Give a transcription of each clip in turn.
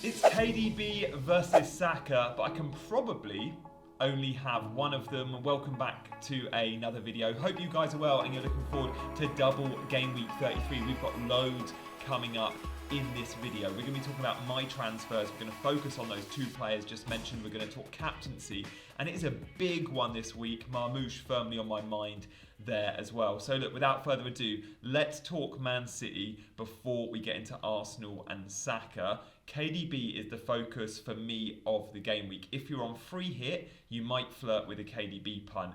It's KDB versus Saka, but I can probably only have one of them. Welcome back to another video. Hope you guys are well and you're looking forward to double game week 33. We've got loads coming up in this video. We're going to be talking about my transfers. We're going to focus on those two players just mentioned. We're going to talk captaincy, and it is a big one this week. Marmoush firmly on my mind there as well. So look, without further ado, let's talk Man City before we get into Arsenal and Saka. KDB is the focus for me of the game week. If you're on free hit, you might flirt with a KDB punt.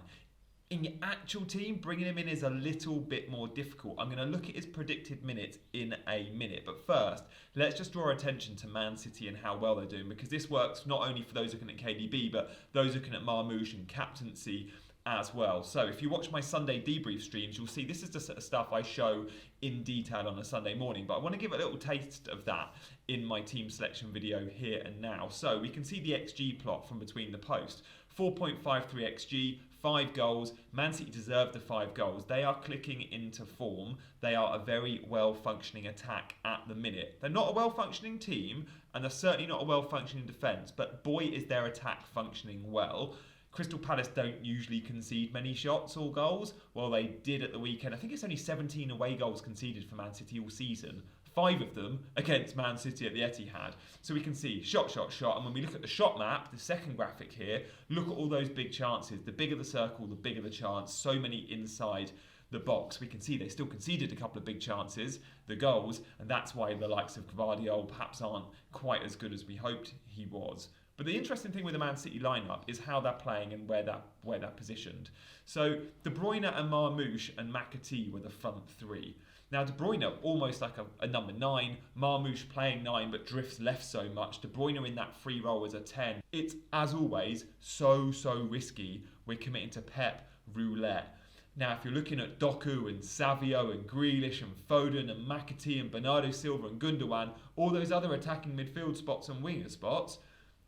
In your actual team, bringing him in is a little bit more difficult. I'm going to look at his predicted minutes in a minute. But first, let's just draw our attention to Man City and how well they're doing, because this works not only for those looking at KDB, but those looking at Marmoush and captaincy as well. So if you watch my Sunday debrief streams, you'll see this is the sort of stuff I show in detail on a Sunday morning, but I want to give a little taste of that in my team selection video here and now. So we can see the XG plot from between the posts. 4.53 XG, 5 goals. Man City deserve the 5 goals. They are clicking into form. They are a very well-functioning attack at the minute. They're not a well-functioning team, and they're certainly not a well-functioning defence, but boy is their attack functioning well. Crystal Palace don't usually concede many shots or goals. Well, they did at the weekend. I think it's only 17 away goals conceded for Man City all season. 5 of them against Man City at the Etihad. So we can see shot, shot, shot. And when we look at the shot map, the second graphic here, look at all those big chances. The bigger the circle, the bigger the chance. So many inside the box. We can see they still conceded a couple of big chances, the goals, and that's why the likes of Gvardiol perhaps aren't quite as good as we hoped he was. But the interesting thing with the Man City lineup is how they're playing and where they're positioned. So De Bruyne and Marmoush and McAtee were the front three. Now De Bruyne almost like a number 9, Marmoush playing 9 but drifts left so much. De Bruyne in that free role as a 10. It's, as always, so risky. We're committing to Pep roulette. Now, if you're looking at Doku and Savio and Grealish and Foden and McAtee and Bernardo Silva and Gundogan, all those other attacking midfield spots and winger spots,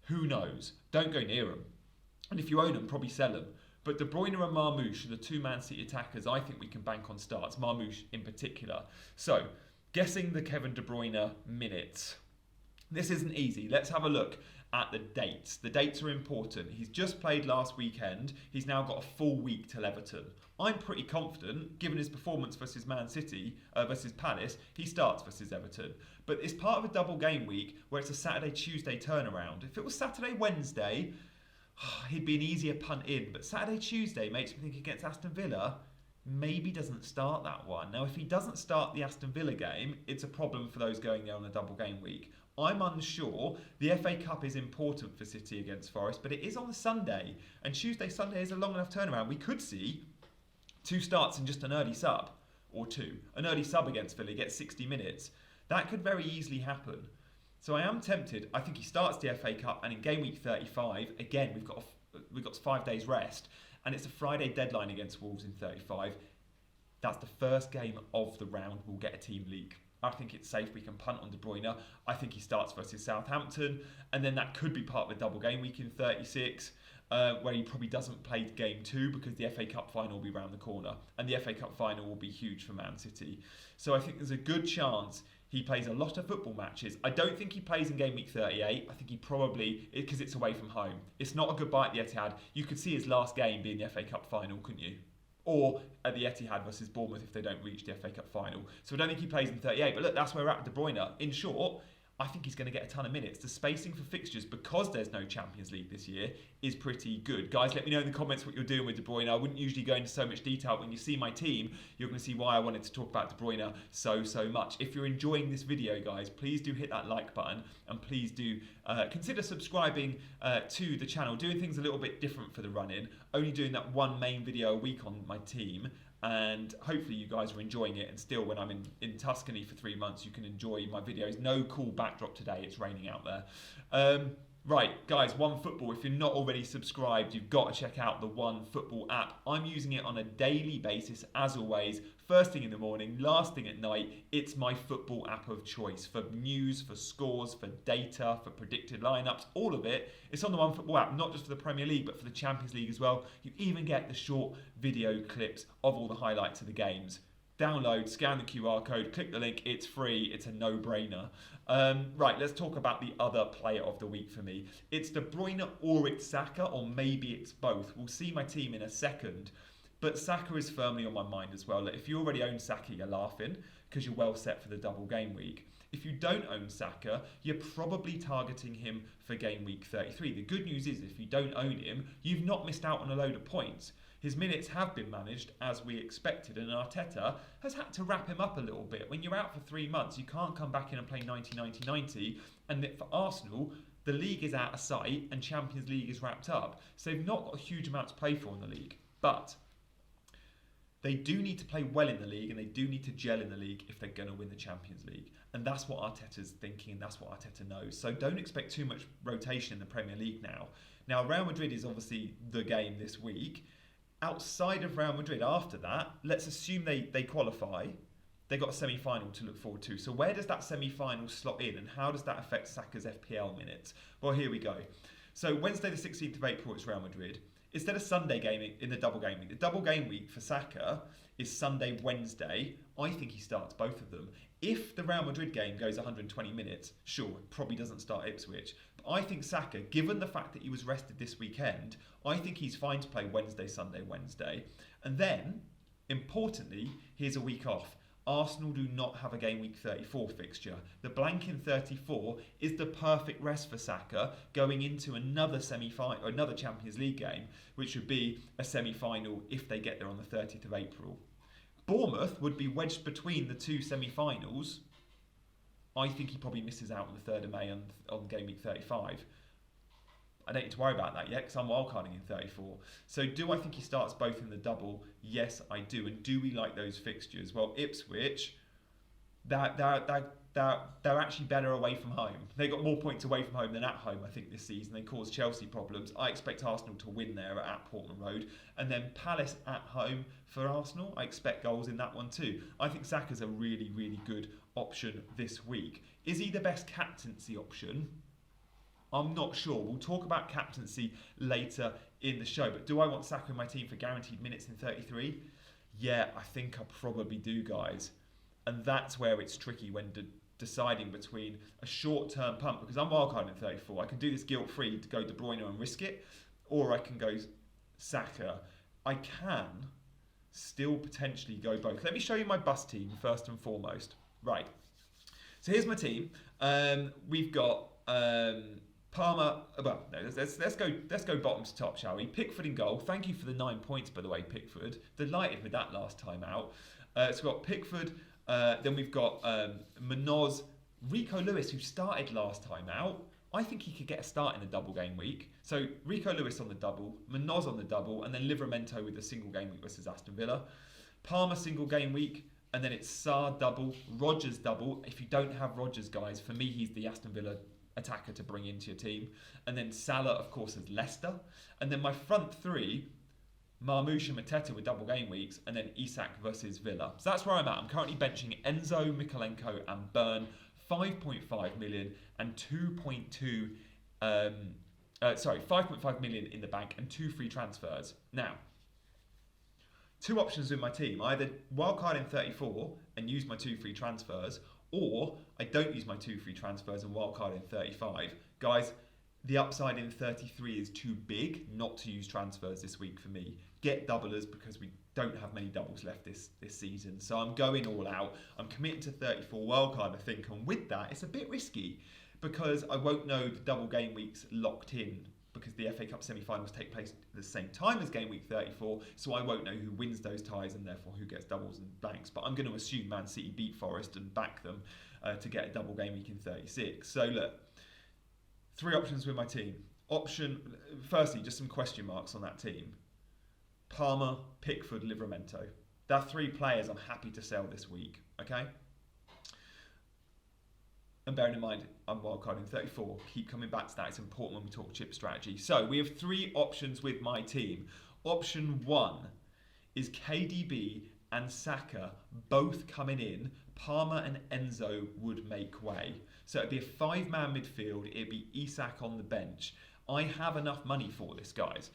who knows? Don't go near them. And if you own them, probably sell them. But De Bruyne and Marmoush are the two Man City attackers I think we can bank on starts, Marmoush in particular. So, guessing the Kevin De Bruyne minutes. This isn't easy. Let's have a look at the dates. The dates are important. He's just played last weekend. He's now got a full week till Everton. I'm pretty confident, given his performance versus Man City, versus Palace, he starts versus Everton. But it's part of a double game week where it's a Saturday-Tuesday turnaround. If it was Saturday-Wednesday, he'd be an easier punt in. But Saturday-Tuesday makes me think against Aston Villa, maybe doesn't start that one. Now, if he doesn't start the Aston Villa game, it's a problem for those going there on a double game week. I'm unsure. The FA Cup is important for City against Forest, but it is on the Sunday, and Tuesday-Sunday is a long enough turnaround. We could see 2 starts and just an early sub, or 2. An early sub against Villa, gets 60 minutes. That could very easily happen. So I am tempted. I think he starts the FA Cup, and in game week 35, again, we've got 5 days rest, and it's a Friday deadline against Wolves in 35. That's the first game of the round. We'll get a team leak. I think it's safe. We can punt on De Bruyne. I think he starts versus Southampton, and then that could be part of a double game week in 36, where he probably doesn't play game 2 because the FA Cup final will be around the corner, and the FA Cup final will be huge for Man City. So I think there's a good chance he plays a lot of football matches. I don't think he plays in game week 38. I think he probably, because it's away from home. It's not a goodbye at the Etihad. You could see his last game being the FA Cup final, couldn't you? Or at the Etihad versus Bournemouth if they don't reach the FA Cup final. So I don't think he plays in 38. But look, that's where we're at with De Bruyne. In short, I think he's going to get a ton of minutes. The spacing for fixtures, because there's no Champions League this year, is pretty good. Guys, let me know in the comments what you're doing with De Bruyne. I wouldn't usually go into so much detail. When you see my team, you're going to see why I wanted to talk about De Bruyne so much. If you're enjoying this video, guys, please do hit that like button, and please do consider subscribing to the channel. Doing things a little bit different for the run-in. Only doing that one main video a week on my team. And hopefully you guys are enjoying it, and still when I'm in Tuscany for 3 months you can enjoy my videos. No cool backdrop today, it's raining out there. Right, guys, OneFootball, if you're not already subscribed, you've got to check out the OneFootball app. I'm using it on a daily basis, as always. First thing in the morning, last thing at night. It's my football app of choice for news, for scores, for data, for predicted lineups, all of it. It's on the OneFootball app, not just for the Premier League, but for the Champions League as well. You even get the short video clips of all the highlights of the games. Download, scan the QR code, click the link, it's free, it's a no-brainer. Right, let's talk about the other player of the week for me. It's De Bruyne or it's Saka, or maybe it's both. We'll see my team in a second. But Saka is firmly on my mind as well. Like, if you already own Saka, you're laughing because you're well set for the double game week. If you don't own Saka, you're probably targeting him for game week 33. The good news is if you don't own him, you've not missed out on a load of points. His minutes have been managed as we expected, and Arteta has had to wrap him up a little bit. When you're out for 3 months, you can't come back in and play 90-90-90. And for Arsenal, the league is out of sight and Champions League is wrapped up. So they've not got a huge amount to play for in the league. But they do need to play well in the league, and they do need to gel in the league if they're going to win the Champions League. And that's what Arteta's thinking, and that's what Arteta knows. So don't expect too much rotation in the Premier League now. Now, Real Madrid is obviously the game this week. Outside of Real Madrid, after that, let's assume they qualify. They've got a semi-final to look forward to. So where does that semi-final slot in, and how does that affect Saka's FPL minutes? Well, here we go. So Wednesday the 16th of April, it's Real Madrid. Instead of Sunday gaming in the double game week, the double game week for Saka is Sunday, Wednesday. I think he starts both of them. If the Real Madrid game goes 120 minutes, sure, it probably doesn't start Ipswich. But I think Saka, given the fact that he was rested this weekend, I think he's fine to play Wednesday, Sunday, Wednesday. And then, importantly, here's a week off. Arsenal do not have a game week 34 fixture. The blank in 34 is the perfect rest for Saka going into another semi-final, another Champions League game, which would be a semi-final if they get there on the 30th of April. Bournemouth would be wedged between the two semi-finals. I think he probably misses out on the 3rd of May on game week 35. I don't need to worry about that yet because I'm wildcarding in 34. So do I think he starts both in the double? Yes, I do. And do we like those fixtures? Well, Ipswich, they're actually better away from home. They got more points away from home than at home, I think, this season. They caused Chelsea problems. I expect Arsenal to win there at Portman Road. And then Palace at home for Arsenal. I expect goals in that one too. I think Saka's a really, really good option this week. Is he the best captaincy option? I'm not sure. We'll talk about captaincy later in the show. But do I want Saka in my team for guaranteed minutes in 33? Yeah, I think I probably do, guys. And that's where it's tricky when deciding between a short-term punt, because I'm wildcarding in 34. I can do this guilt-free to go De Bruyne and risk it, or I can go Saka. I can still potentially go both. Let me show you my bus team first and foremost. Right. So here's my team. We've got Palmer. Well, no, let's go bottom to top, shall we? Pickford in goal. Thank you for the 9 points, by the way, Pickford. Delighted with that last time out. So we've got Pickford. Then we've got Munoz, Rico Lewis, who started last time out. I think he could get a start in the double game week. So Rico Lewis on the double, Munoz on the double, and then Livramento with a single game week versus Aston Villa. Palmer single game week, and then it's Sarr double, Rodgers double. If you don't have Rodgers, guys, for me he's the Aston Villa attacker to bring into your team. And then Salah, of course, as Leicester. And then my front three, Marmoush and Mateta with double game weeks, and then Isak versus Villa. So that's where I'm at. I'm currently benching Enzo, Mikalenko and Burn, 5.5 million and 2.2 5.5 million in the bank and 2 free transfers. Now, 2 options with my team. Either wildcard in 34 and use my 2 free transfers, or I don't use my 2 free transfers and wildcard in 35. Guys, the upside in 33 is too big not to use transfers this week for me. Get doublers because we don't have many doubles left this season. So I'm going all out. I'm committed to 34 wildcard, I think. And with that, it's a bit risky because I won't know the double game weeks locked in because the FA Cup semi-finals take place at the same time as game week 34. So I won't know who wins those ties and therefore who gets doubles and blanks. But I'm going to assume Man City beat Forest and back them to get a double game week in 36. So look. 3 options with my team. Firstly, just some question marks on that team. Palmer, Pickford, Livramento. There are 3 players I'm happy to sell this week, okay? And bearing in mind, I'm wildcarding 34. Keep coming back to that. It's important when we talk chip strategy. So we have 3 options with my team. Option 1 is KDB and Saka both coming in. Palmer and Enzo would make way. So it'd be a 5-man midfield. It'd be Isak on the bench. I have enough money for this, guys.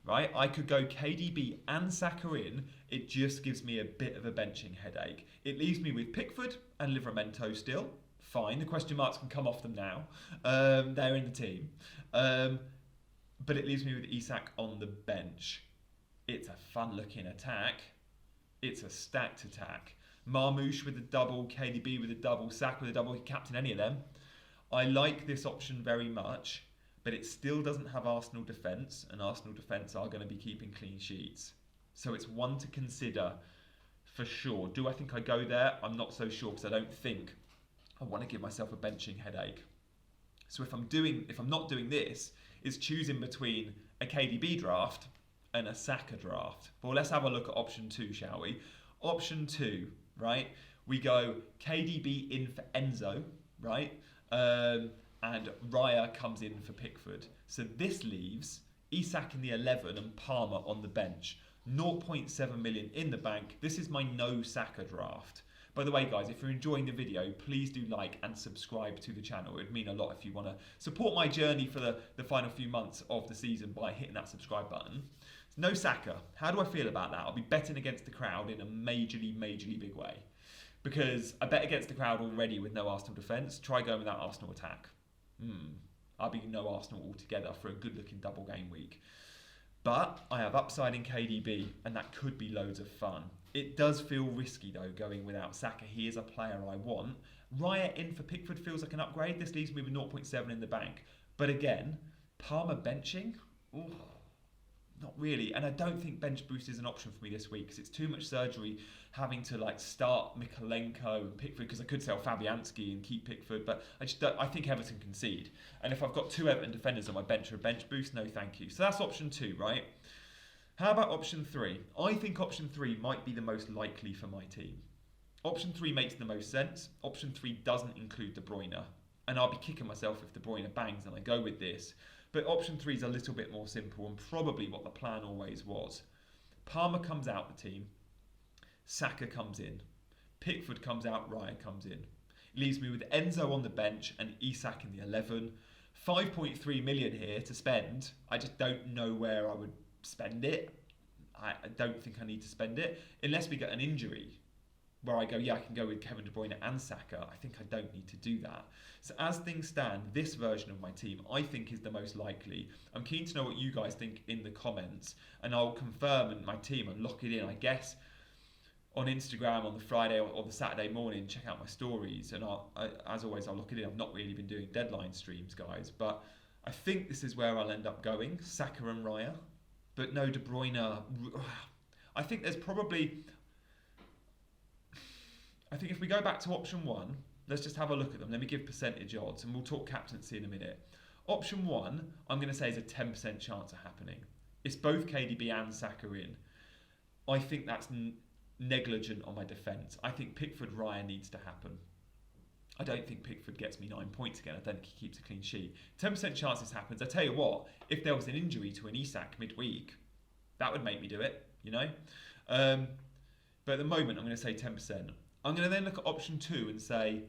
Right? I could go KDB and Saka in. It just gives me a bit of a benching headache. It leaves me with Pickford and Livramento still. Fine. The question marks can come off them now. They're in the team. But it leaves me with Isak on the bench. It's a fun-looking attack. It's a stacked attack. Marmoush with a double, KDB with a double, Saka with a double. You can captain any of them. I like this option very much, but it still doesn't have Arsenal defence, and Arsenal defence are going to be keeping clean sheets. So it's one to consider for sure. Do I think I go there? I'm not so sure, because I don't think I want to give myself a benching headache. So if I'm not doing this, it's choosing between a KDB draft and a Saka draft. Well, let's have a look at option 2, shall we? Option 2, right? We go KDB in for Enzo, right? And Raya comes in for Pickford. So this leaves Isak in the 11 and Palmer on the bench. 0.7 million in the bank. This is my no Saka draft. By the way, guys, if you're enjoying the video, please do like and subscribe to the channel. It would mean a lot if you want to support my journey for the final few months of the season by hitting that subscribe button. No Saka. How do I feel about that? I'll be betting against the crowd in a majorly big way. Because I bet against the crowd already with no Arsenal defence. Try going without Arsenal attack. I'll be no Arsenal altogether for a good-looking double game week. But I have upside in KDB, and that could be loads of fun. It does feel risky, though, going without Saka. He is a player I want. Raya in for Pickford feels like an upgrade. This leaves me with 0.7 in the bank. But again, Palmer benching? Ooh, not really. And I don't think bench boost is an option for me this week, because it's too much surgery having to start Mikolenko and Pickford, because I could sell Fabianski and keep Pickford, but I think Everton concede. And if I've got 2 Everton defenders on my bench for a bench boost, no thank you. So that's option 2, right? How about option 3? I think option 3 might be the most likely for my team. Option 3 makes the most sense. Option 3 doesn't include De Bruyne. And I'll be kicking myself if De Bruyne bangs and I go with this. But option 3 is a little bit more simple and probably what the plan always was. Palmer comes out the team. Saka comes in. Pickford comes out. Raya comes in. It leaves me with Enzo on the bench and Isak in the 11. 5.3 million here to spend. I just don't know where I would spend it. I don't think I need to spend it. Unless we get an injury where I go, yeah, I can go with Kevin De Bruyne and Saka. I think I don't need to do that. So as things stand, this version of my team, I think is the most likely. I'm keen to know what you guys think in the comments, and I'll confirm in my team and lock it in, I guess, on Instagram on the Friday or the Saturday morning. Check out my stories, and as always, I'll lock it in. I've not really been doing deadline streams, guys, but I think this is where I'll end up going, Saka and Raya. But no De Bruyne. I think there's probably... I think if we go back to option 1, let's just have a look at them. Let me give percentage odds, and we'll talk captaincy in a minute. Option 1, I'm going to say is a 10% chance of happening. It's both KDB and Saka in. I think that's negligent on my defence. I think Pickford Raya needs to happen. I don't think Pickford gets me 9 points again. I don't think he keeps a clean sheet. 10% chance this happens. I tell you what, if there was an injury to an Isak midweek, that would make me do it, you know? But at the moment, I'm going to say 10%. I'm going to then look at option 2 and say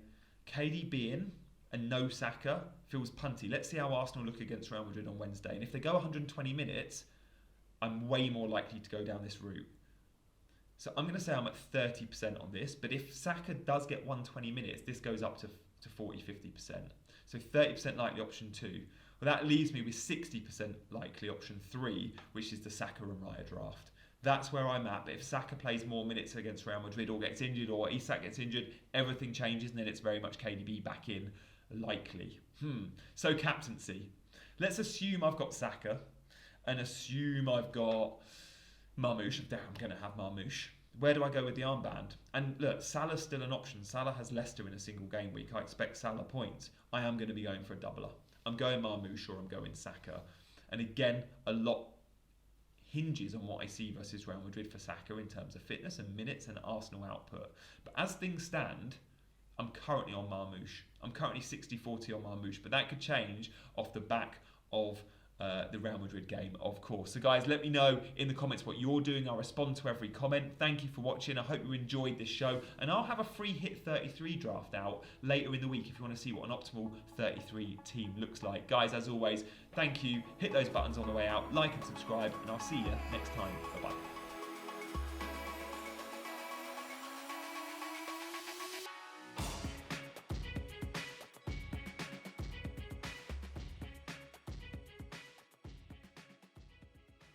KDB in and no Saka feels punty. Let's see how Arsenal look against Real Madrid on Wednesday. And if they go 120 minutes, I'm way more likely to go down this route. So I'm going to say I'm at 30% on this. But if Saka does get 120 minutes, this goes up to 40, 50%. So 30% likely option 2. Well, that leaves me with 60% likely option 3, which is the Saka and Raya draft. That's where I'm at. But if Saka plays more minutes against Real Madrid or gets injured or Isak gets injured, everything changes, and then it's very much KDB back in, likely. So captaincy. Let's assume I've got Saka and assume I've got Marmoush. I'm going to have Marmoush. Where do I go with the armband? And look, Salah's still an option. Salah has Leicester in a single game week. I expect Salah points. I am going to be going for a doubler. I'm going Marmoush or I'm going Saka. And again, a lot hinges on what I see versus Real Madrid for Saka in terms of fitness and minutes and Arsenal output. But as things stand, I'm currently on Marmoush. I'm currently 60-40 on Marmoush, but that could change off the back of the Real Madrid game, of course. So guys, let me know in the comments what you're doing. I'll respond to every comment. Thank you for watching. I hope you enjoyed this show, and I'll have a free hit 33 draft out later in the week if you want to see what an optimal 33 team looks like. Guys, as always, thank you. Hit those buttons on the way out, like and subscribe, and I'll see you next time. Bye bye.